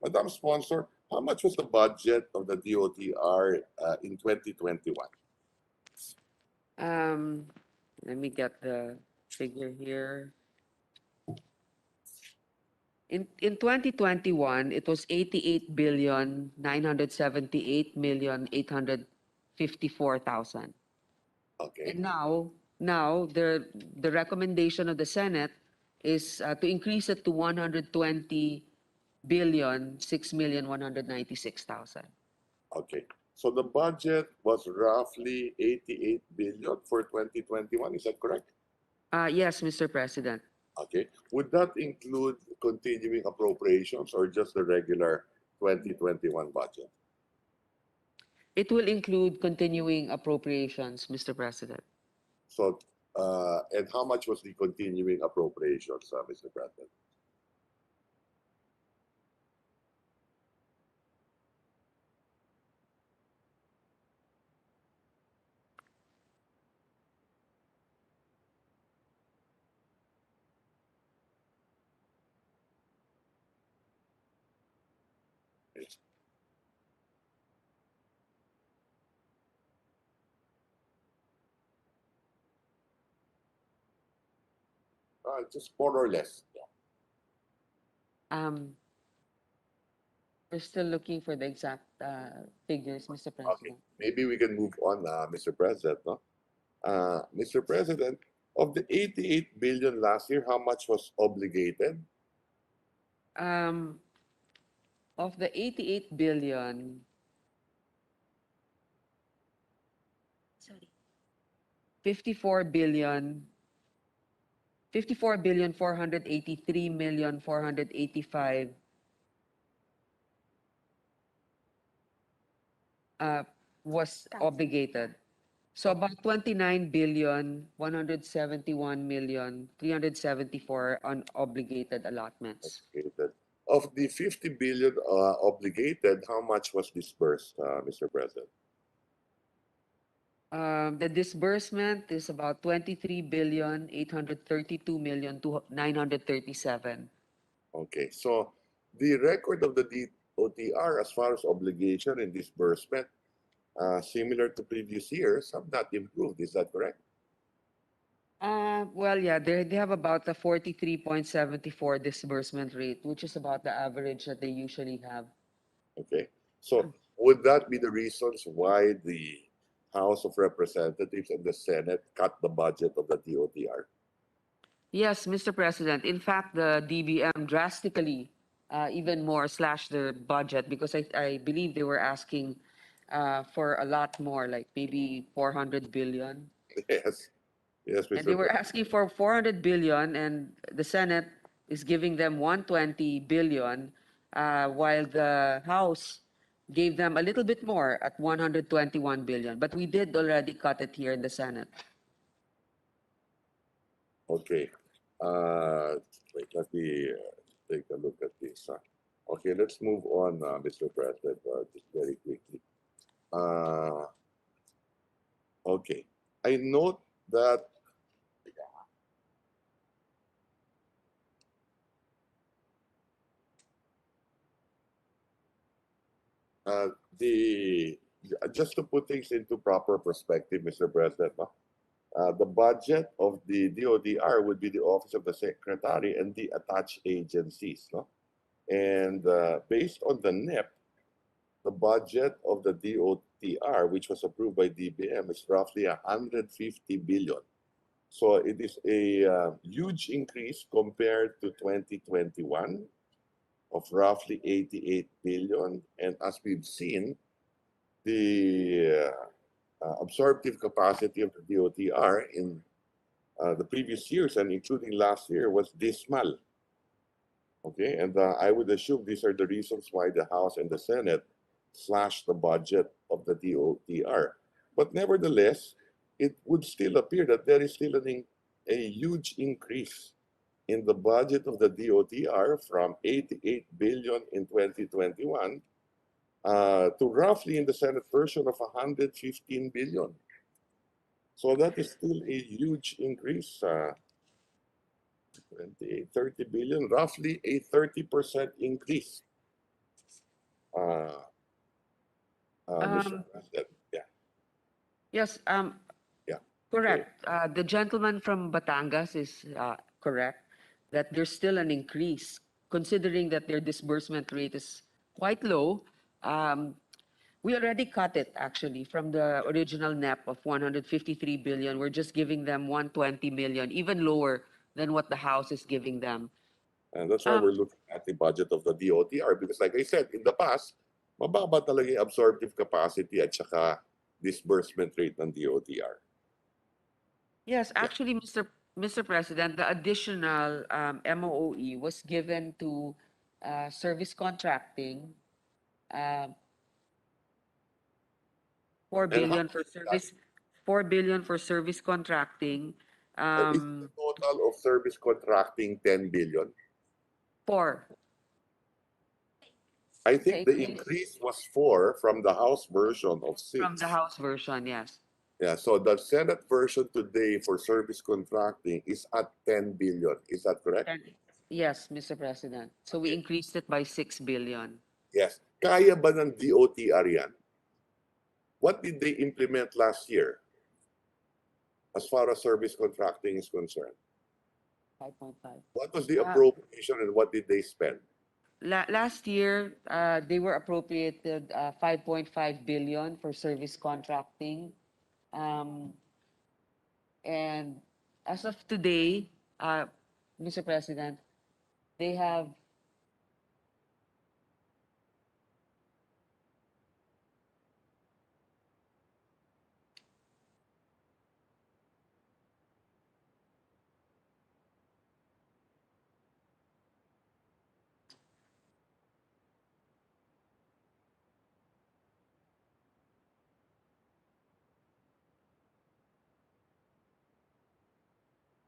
Madam Sponsor, how much was the budget of the DOTR in 2021? Let me get the figure here. In 2021, it was 88,978,854,000. Okay. And now the recommendation of the Senate is to increase it to 120,006,196,000. Okay. So the budget was roughly 88 billion for 2021. Is that correct? Yes, Mr. President. Okay. Would that include continuing appropriations or just the regular 2021 budget? It will include continuing appropriations, Mr. President. So, and how much was the continuing appropriations, Mr. President? Just more or less. Um, we're still looking for the exact figures, Mr. Okay. President. Maybe we can move on, Mr. President. No? Mr. President, of the 88 billion last year, how much was obligated? Um, of the 88 billion, sorry, 54 billion, 54,483,485 was obligated. So about 29,171,374 unobligated allotments. Obligated. Of the 50 billion obligated, how much was disbursed, Mr. President? The disbursement is about 23,832,937. Okay, so the record of the DOTR as far as obligation and disbursement, similar to previous years, have not improved. Is that correct? Well, yeah, they have about a 43.74 disbursement rate, which is about the average that they usually have. Okay, so would that be the reasons why the House of Representatives and the Senate cut the budget of the DOTR? Yes, Mr. President. In fact, the DBM drastically, even more, slashed their budget because I believe they were asking for a lot more, like maybe 400 billion. Yes, yes, And Mr. they were President. asking for 400 billion, and the Senate is giving them 120 billion, while the House gave them a little bit more at 121 billion. But we did already cut it here in the Senate. Okay. Wait, let me take a look at this. Okay, let's move on, Mr. President, just very quickly. Okay. I note that the just to put things into proper perspective, Mr. President, the budget of the DODR would be the Office of the Secretary and the attached agencies, no? And based on the NEP, the budget of the DOTR, which was approved by DBM, is roughly 150 billion. So it is a huge increase compared to 2021 of roughly 88 billion. And as we've seen, the absorptive capacity of the DOTR in the previous years and including last year was dismal. Okay, and I would assume these are the reasons why the House and the Senate slashed the budget of the DOTR. But nevertheless, it would still appear that there is still a huge increase in the budget of the DOTR from 88 billion in 2021 to roughly in the Senate version of 115 billion. So that is still a huge increase. 28, 30 billion, roughly a 30% increase uh, Mr. Um, President. Yeah, yes, yeah. Okay. correct. The gentleman from Batangas is correct that there's still an increase, considering that their disbursement rate is quite low. Um, we already cut it actually from the original NEP of 153 billion. We're just giving them 120 million, even lower than what the House is giving them. And that's why Um, we're looking at the budget of the DOTR because like I said, in the past, mababa talaga yung absorptive capacity at saka disbursement rate ng DOTR. yes, Yeah. actually, Mr. President, the additional MOE was given to service contracting, uh, 4 And how billion for much is that? service, 4 billion for service contracting, So is the total of service contracting 10 billion? 4. I The think the increase increase was 4 from the House version of from the 6. House version, yes. Yeah, so the Senate version today for service contracting is at 10 billion. Is that correct? And yes, Mr. President. So we Okay. increased it by 6 billion. Yes. Kaya ba ng DOTR yan? What did they implement last year as far as service contracting is concerned? 5.5. What was the Uh, appropriation and what did they spend? Last year, they were appropriated 5.5 billion for service contracting. Um, and as of today, Mr. President, they have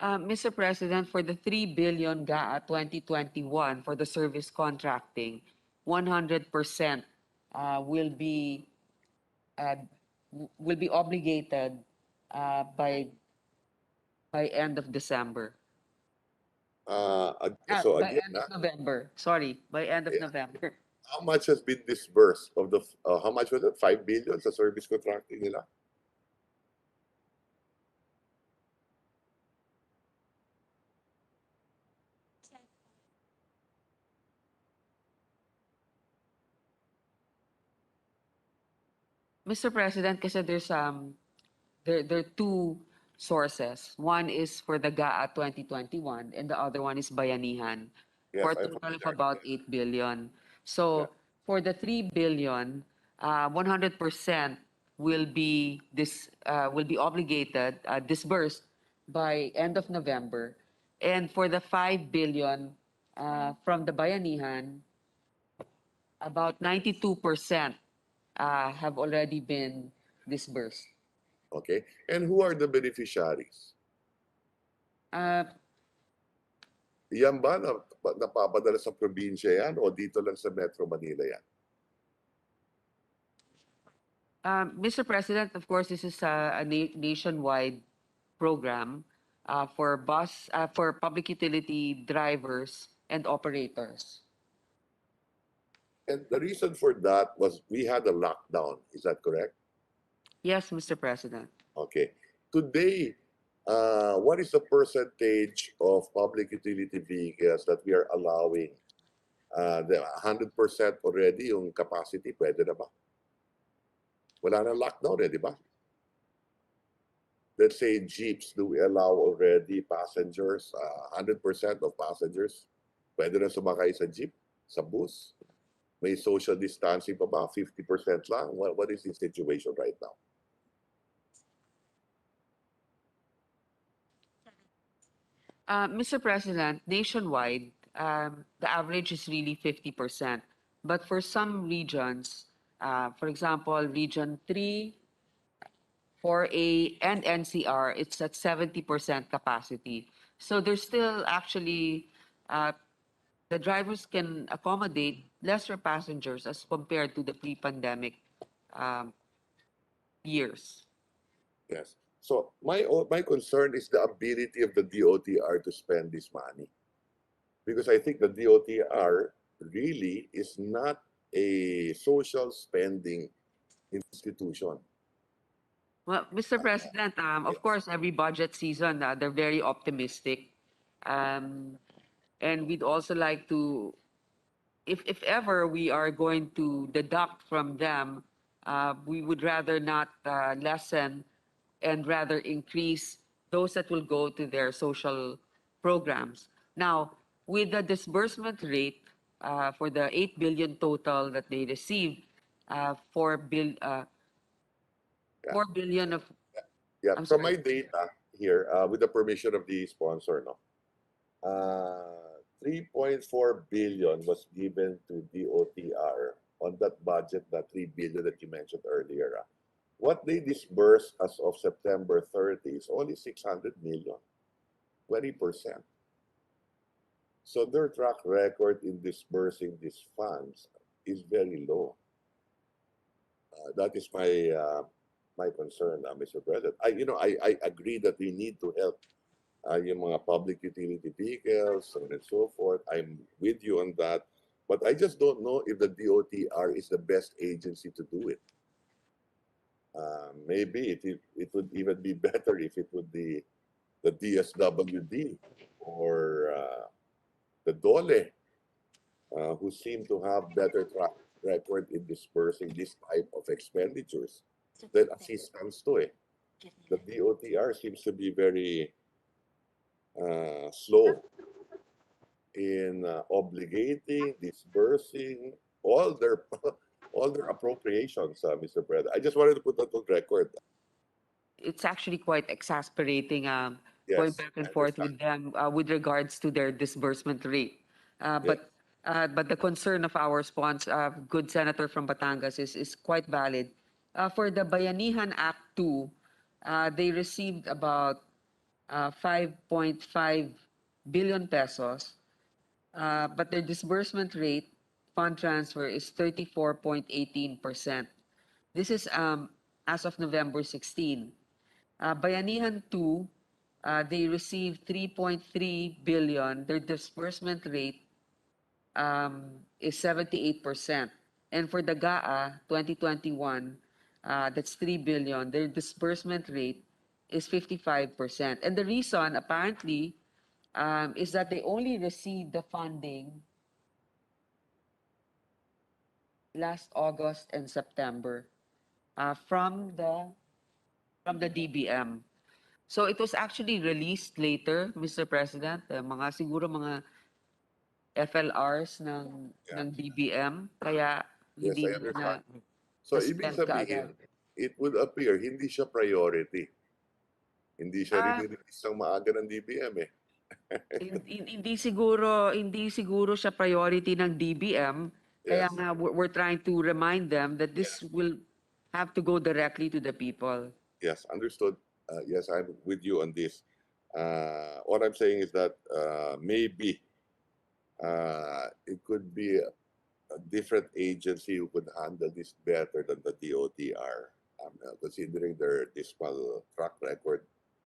Mr. President, for the 3 billion GAA 2021 for the service contracting, 100% uh, will be uh, will be obligated by end of December. So By again, end of November. Sorry, by end of yeah, November. how much has been disbursed of the, how much was it? 5 billion sa service contracting nila? Mr. President, kasi there are two sources. One is for the GAA 2021 and the other one is Bayanihan for Yes, a I'm total of familiar. about 8 billion. Yeah. So for the 3 billion, 100% will be obligated, disbursed by end of November. And for the 5 billion from the Bayanihan, about 92% have already been disbursed. Okay. And who are the beneficiaries? Uh, Yan ba na napapadala sa probinsya yan o dito lang sa Metro Manila yan? Mr. President, of course, this is a nationwide program for public utility drivers and operators. And the reason for that was we had a lockdown. Is that correct? Yes, Mr. President. Okay. Today, what is the percentage of public utility vehicles that we are allowing? The 100% already yung capacity, pwede na ba? Wala na lockdown di ba? Let's say jeeps, do we allow already passengers, 100% of passengers? Pwede na sumakay sa jeep, sa bus? May social distancing pa ba? 50% lang? What is the situation right now? Mr. President, nationwide, the average is really 50%. But for some regions, for example, Region 3, 4A, and NCR, it's at 70% capacity. So there's still actually, uh, the drivers can accommodate lesser passengers as compared to the pre-pandemic um, years. Yes. So my concern is the ability of the DOTR to spend this money. Because I think the DOTR really is not a social spending institution. Well, Mr. President, of Yes. course, every budget season, they're very optimistic. Um, and we'd also like to, if ever we are going to deduct from them, we would rather not lessen and rather increase those that will go to their social programs. Now, with the disbursement rate for the 8 billion total that they received, 4 billion of, Yeah, I'm from sorry, my data here, with the permission of the sponsor, no, 3.4 billion was given to DOTR on that budget, that 3 billion that you mentioned earlier. What they disbursed as of September 30 is only 600 million, 20%. So their track record in disbursing these funds is very low. That is my concern, Mr. President. I agree that we need to help yung mga public utility vehicles, so on and so forth. I'm with you on that. But I just don't know if the DOTR is the best agency to do it. Maybe it would even be better if it would be the DSWD or the DOLE, who seem to have better track record in dispersing this type of expenditures than assistance to it. The DOTR seems to be very slow in obligating, disbursing all their all their appropriations, Mr. President. I just wanted to put that on record. it's actually quite exasperating going Yes, back I and forth understand. with them with regards to their disbursement rate. Uh, Yes, but but the concern of our sponsor, good senator from Batangas, is quite valid. For the Bayanihan Act 2, they received about 5.5 billion pesos, but their disbursement rate, fund transfer, is 34.18%. This is as of November 16. Bayanihan 2, they received 3.3 billion. Their disbursement rate is 78%. And for the GAA 2021, that's 3 billion. Their disbursement rate is 55%. And the reason, apparently, is that they only received the funding last August and September from the DBM. So it was actually released later, Mr. President, mga FLRs yeah, ng DBM, kaya yes, hindi I nila na understand. So, ibig spend kaagad. sabihin, it would appear hindi siya priority. Hindi siya Ah, rinirelease ng maaga ng DBM eh. hindi siguro siya priority ng DBM, kaya Yes, nga we're trying to remind them that this yes, will have to go directly to the people. yes, understood. Yes, I'm with you on this. What I'm saying is that maybe it could be a different agency who could handle this better than the DOTR, considering their dismal track record